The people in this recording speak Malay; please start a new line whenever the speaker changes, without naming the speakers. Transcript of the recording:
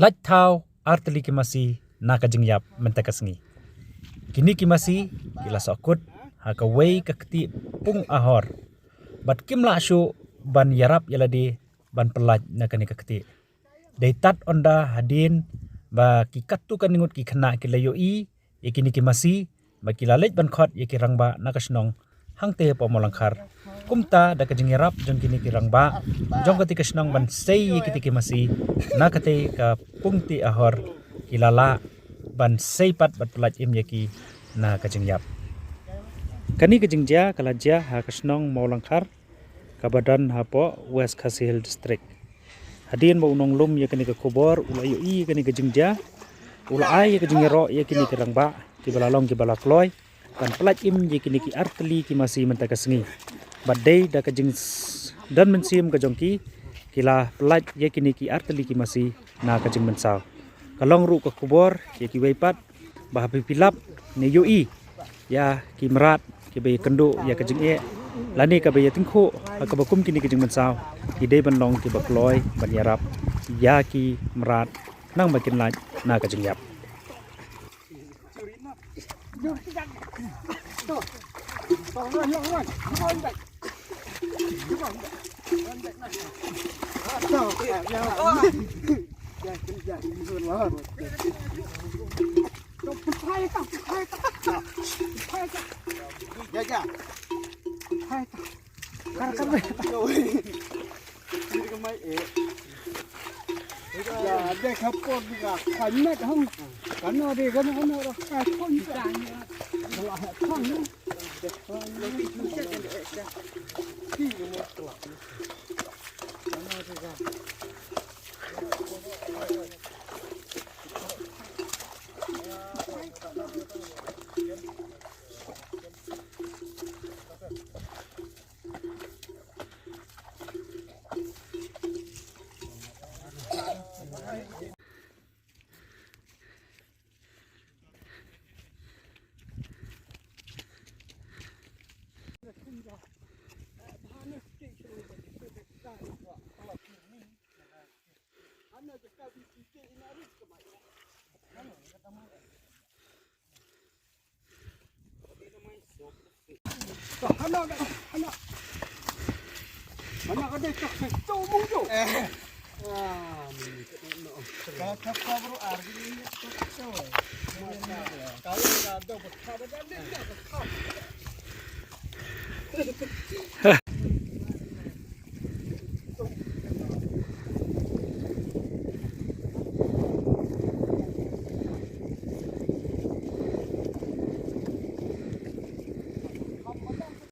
Laj tau arteli kimasi naka jengyap mentakasngi. Kini kimasi kila sokut haka wei kakti pung ahor. Bat kimla syu ban yarap yaladi ban pelaj naka ni kakti. Daitat onda hadin ba kikatu kaningut ki khana kilayo yakini kimasi ba kilalej ban khot yakirangba nakasnong hangte pomolangkhar. Kumta da kajing yarap jong kini kirangba jong kati kasnong ban sei yakiti kimasi nakate ka pungti ahor kilala ban sei pat bat pelaj im yaki na kajing yap. Kani kajing ja kalajia ha kasnong maulangkhar kabadan hapo West Khasi Hill District. Hadin ba unong lum yakini ka kubor ulayo kani kajing ja ulai kajing yaro yakini kirangba kibalalong kibalakloy ban pelaj im yakini ki arteli kimasi mentakasngi. Badai da kajing dan mensim kajongki kila pelaj yakini ki arteli kimasi na kajing mensaw. Kalong ru ka kubor yaki weipat bah pilap ne yoi ya ki merat ki bay kendo ya kajing lani ka bay tingkho ka bakum kini kajing mensaw ki dei ban long ki bakloy ban yarap ya ki merat nang makin laj na kajing yap.